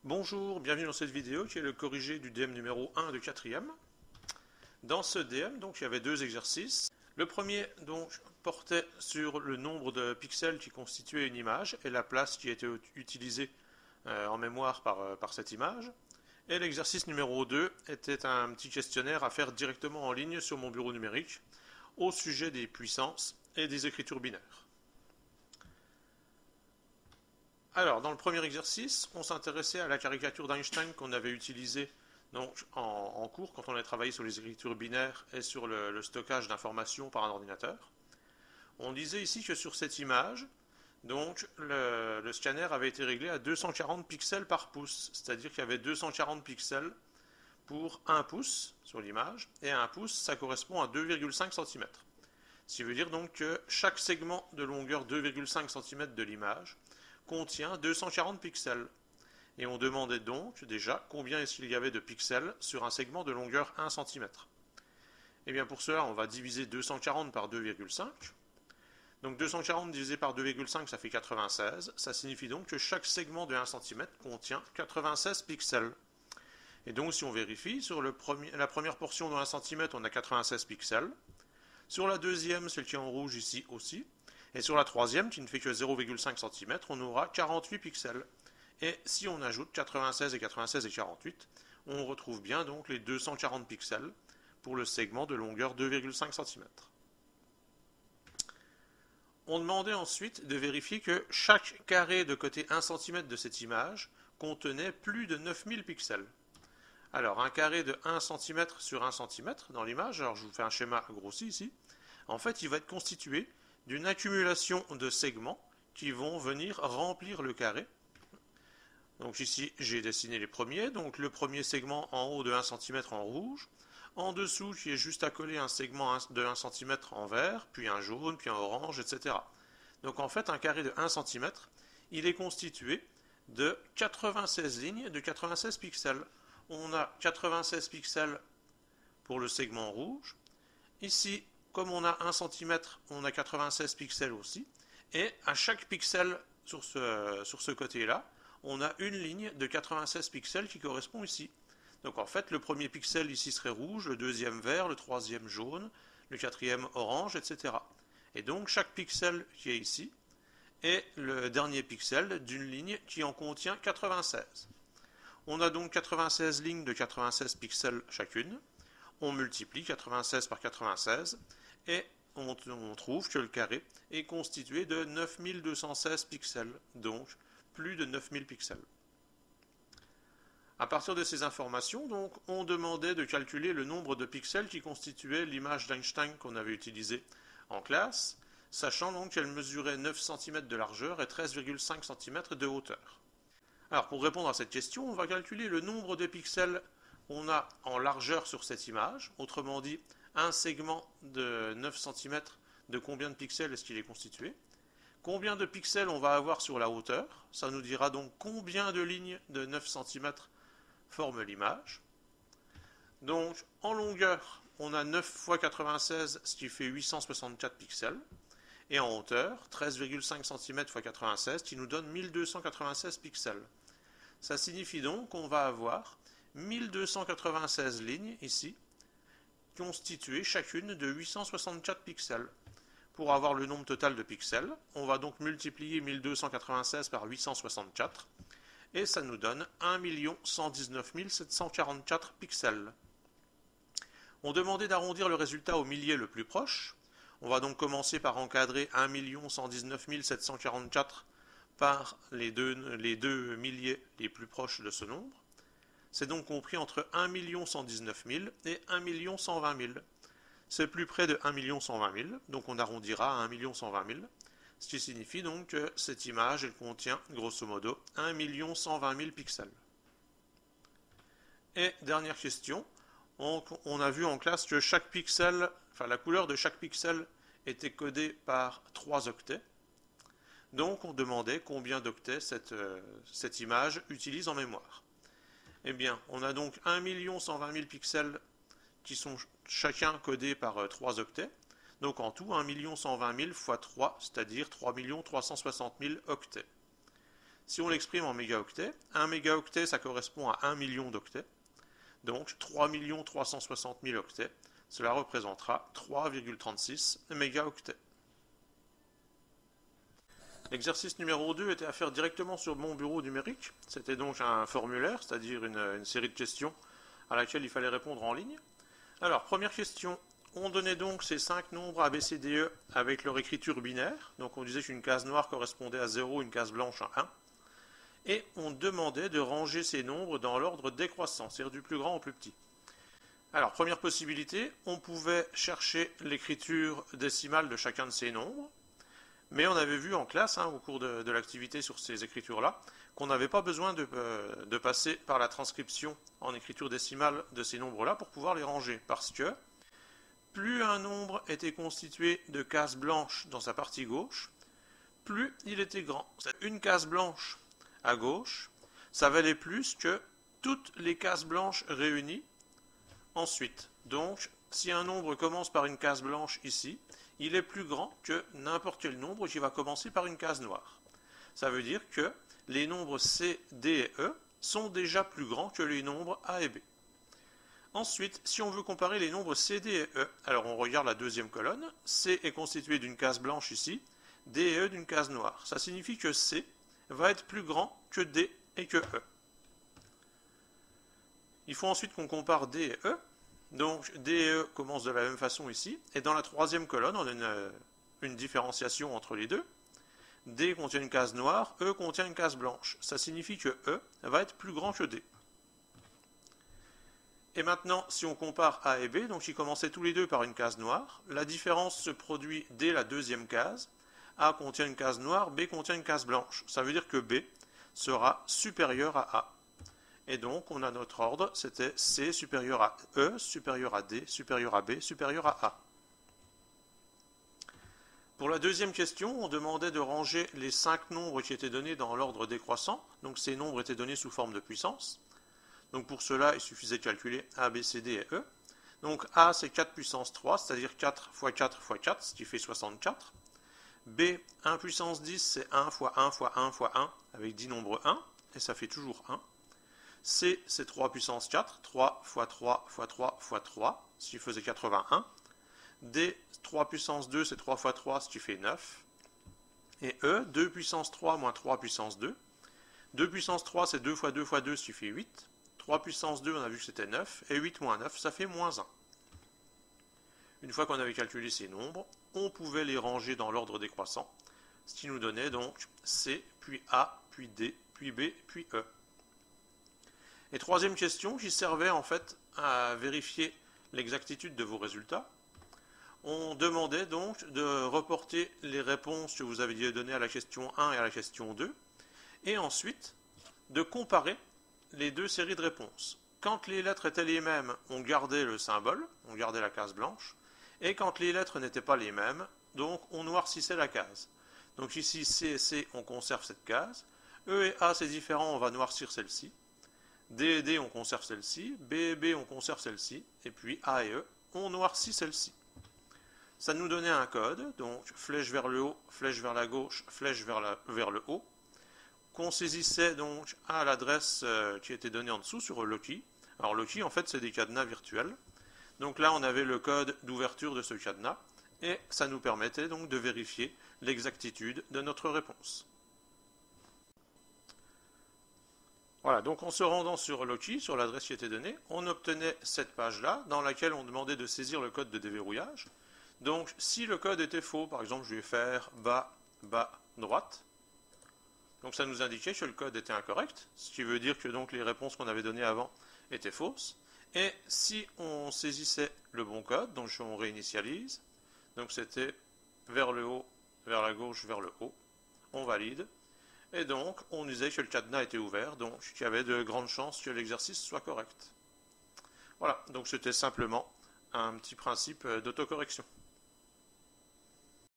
Bonjour, bienvenue dans cette vidéo qui est le corrigé du DM numéro 1 de 4e. Dans ce DM, il y avait deux exercices. Le premier portait sur le nombre de pixels qui constituait une image et la place qui était utilisée en mémoire par cette image. Et l'exercice numéro 2 était un petit questionnaire à faire directement en ligne sur mon bureau numérique au sujet des puissances et des écritures binaires. Alors, dans le premier exercice, on s'intéressait à la caricature d'Einstein qu'on avait utilisée en cours quand on a travaillé sur les écritures binaires et sur le stockage d'informations par un ordinateur. On disait ici que sur cette image, le scanner avait été réglé à 240 pixels par pouce, c'est-à-dire qu'il y avait 240 pixels pour 1 pouce sur l'image, et 1 pouce, ça correspond à 2,5 cm. Ce qui veut dire donc que chaque segment de longueur 2,5 cm de l'image contient 240 pixels. Et on demandait donc déjà combien est-ce qu'il y avait de pixels sur un segment de longueur 1 cm. Et bien pour cela, on va diviser 240 par 2,5. Donc 240 divisé par 2,5, ça fait 96. Ça signifie donc que chaque segment de 1 cm contient 96 pixels. Et donc si on vérifie, sur la première portion de 1 cm, on a 96 pixels. Sur la deuxième, celle qui est en rouge ici aussi. Et sur la troisième, qui ne fait que 0,5 cm, on aura 48 pixels. Et si on ajoute 96 et 96 et 48, on retrouve bien donc les 240 pixels pour le segment de longueur 2,5 cm. On demandait ensuite de vérifier que chaque carré de côté 1 cm de cette image contenait plus de 9000 pixels. Alors un carré de 1 cm sur 1 cm dans l'image, alors je vous fais un schéma grossi ici, en fait il va être constitué d'une accumulation de segments qui vont venir remplir le carré. Donc ici, j'ai dessiné les premiers. Donc le premier segment en haut de 1 cm en rouge. En dessous, qui est juste à coller un segment de 1 cm en vert, puis un jaune, puis un orange, etc. Donc en fait, un carré de 1 cm, il est constitué de 96 lignes de 96 pixels. On a 96 pixels pour le segment rouge. Ici, comme on a 1 cm, on a 96 pixels aussi. Et à chaque pixel sur ce côté-là, on a une ligne de 96 pixels qui correspond ici. Donc en fait, le premier pixel ici serait rouge, le deuxième vert, le troisième jaune, le quatrième orange, etc. Et donc chaque pixel qui est ici est le dernier pixel d'une ligne qui en contient 96. On a donc 96 lignes de 96 pixels chacune. On multiplie 96 par 96 et on trouve que le carré est constitué de 9216 pixels, donc plus de 9000 pixels. À partir de ces informations, on demandait de calculer le nombre de pixels qui constituait l'image d'Einstein qu'on avait utilisée en classe, sachant donc qu'elle mesurait 9 cm de largeur et 13,5 cm de hauteur. Alors pour répondre à cette question, on va calculer le nombre de pixels qu'on a en largeur sur cette image, autrement dit, un segment de 9 cm, de combien de pixels est-ce qu'il est constitué. Combien de pixels on va avoir sur la hauteur, ça nous dira donc combien de lignes de 9 cm forment l'image. Donc en longueur, on a 9 x 96, ce qui fait 864 pixels. Et en hauteur, 13,5 cm x 96, qui nous donne 1296 pixels. Ça signifie donc qu'on va avoir 1296 lignes ici, constituées chacune de 864 pixels. Pour avoir le nombre total de pixels, on va donc multiplier 1296 par 864, et ça nous donne 1 119 744 pixels. On demandait d'arrondir le résultat au millier le plus proche. On va donc commencer par encadrer 1 119 744 par les deux milliers les plus proches de ce nombre. C'est donc compris entre 1 119 000 et 1 120 000. C'est plus près de 1 120 000, donc on arrondira à 1 120 000, ce qui signifie donc que cette image elle contient grosso modo 1 120 000 pixels. Et dernière question, on a vu en classe que chaque pixel, la couleur de chaque pixel était codée par 3 octets. Donc on demandait combien d'octets cette image utilise en mémoire. Eh bien, on a donc 1 120 000 pixels qui sont chacun codés par 3 octets. Donc en tout, 1 120 000 x 3, c'est-à-dire 3 360 000 octets. Si on l'exprime en mégaoctets, un mégaoctet ça correspond à 1 million d'octets, donc 3 360 000 octets, cela représentera 3,36 mégaoctets. L'exercice numéro 2 était à faire directement sur mon bureau numérique. C'était donc un formulaire, c'est-à-dire une série de questions à laquelle il fallait répondre en ligne. Alors, première question. On donnait donc ces 5 nombres A, B, C, D, E avec leur écriture binaire. Donc on disait qu'une case noire correspondait à 0, une case blanche à 1. Et on demandait de ranger ces nombres dans l'ordre décroissant, c'est-à-dire du plus grand au plus petit. Alors, première possibilité, on pouvait chercher l'écriture décimale de chacun de ces nombres. Mais on avait vu en classe, au cours de l'activité sur ces écritures-là, qu'on n'avait pas besoin de passer par la transcription en écriture décimale de ces nombres-là pour pouvoir les ranger. Parce que plus un nombre était constitué de cases blanches dans sa partie gauche, plus il était grand. Une case blanche à gauche, ça valait plus que toutes les cases blanches réunies ensuite. Donc, si un nombre commence par une case blanche ici, il est plus grand que n'importe quel nombre qui va commencer par une case noire. Ça veut dire que les nombres C, D et E sont déjà plus grands que les nombres A et B. Ensuite, si on veut comparer les nombres C, D et E, alors on regarde la deuxième colonne. C est constitué d'une case blanche ici, D et E d'une case noire. Ça signifie que C va être plus grand que D et que E. Il faut ensuite qu'on compare D et E. Donc D et E commencent de la même façon ici, et dans la troisième colonne, on a une différenciation entre les deux. D contient une case noire, E contient une case blanche. Ça signifie que E va être plus grand que D. Et maintenant, si on compare A et B, donc ils commençaient tous les deux par une case noire, la différence se produit dès la deuxième case. A contient une case noire, B contient une case blanche. Ça veut dire que B sera supérieur à A. Et donc, on a notre ordre, c'était C supérieur à E, supérieur à D, supérieur à B, supérieur à A. Pour la deuxième question, on demandait de ranger les 5 nombres qui étaient donnés dans l'ordre décroissant. Donc, ces nombres étaient donnés sous forme de puissance. Donc, pour cela, il suffisait de calculer A, B, C, D et E. Donc, A, c'est 4 puissance 3, c'est-à-dire 4 fois 4 fois 4, ce qui fait 64. B, 1 puissance 10, c'est 1 fois 1 fois 1 fois 1, avec 10 nombres 1, et ça fait toujours 1. C, c'est 3 puissance 4, 3 fois 3 fois 3 fois 3, ce qui faisait 81. D, 3 puissance 2, c'est 3 fois 3, ce qui fait 9. Et E, 2 puissance 3 moins 3 puissance 2. 2 puissance 3, c'est 2 fois 2 fois 2, ce qui fait 8. 3 puissance 2, on a vu que c'était 9. Et 8 moins 9, ça fait moins 1. Une fois qu'on avait calculé ces nombres, on pouvait les ranger dans l'ordre décroissant, ce qui nous donnait donc C, puis A, puis D, puis B, puis E. Et troisième question qui servait en fait à vérifier l'exactitude de vos résultats. On demandait donc de reporter les réponses que vous aviez données à la question 1 et à la question 2, et ensuite de comparer les deux séries de réponses. Quand les lettres étaient les mêmes, on gardait le symbole, on gardait la case blanche, et quand les lettres n'étaient pas les mêmes, donc on noircissait la case. Donc ici C et C, on conserve cette case, E et A c'est différent, on va noircir celle-ci. D et D, on conserve celle-ci, B et B, on conserve celle-ci, et puis A et E, on noircit celle-ci. Ça nous donnait un code, donc flèche vers le haut, flèche vers la gauche, flèche vers le haut, qu'on saisissait donc à l'adresse qui était donnée en dessous sur Loki. Alors Loki, en fait, c'est des cadenas virtuels. Donc là, on avait le code d'ouverture de ce cadenas, et ça nous permettait donc de vérifier l'exactitude de notre réponse. Voilà, donc en se rendant sur Loki, sur l'adresse qui était donnée, on obtenait cette page-là, dans laquelle on demandait de saisir le code de déverrouillage. Donc, si le code était faux, par exemple, je vais faire bas, bas, droite. Donc, ça nous indiquait que le code était incorrect, ce qui veut dire que donc les réponses qu'on avait données avant étaient fausses. Et si on saisissait le bon code, donc on réinitialise, donc c'était vers le haut, vers la gauche, vers le haut, on valide. Et donc, on disait que le cadenas était ouvert, donc qu'il y avait de grandes chances que l'exercice soit correct. Voilà, donc c'était simplement un petit principe d'autocorrection.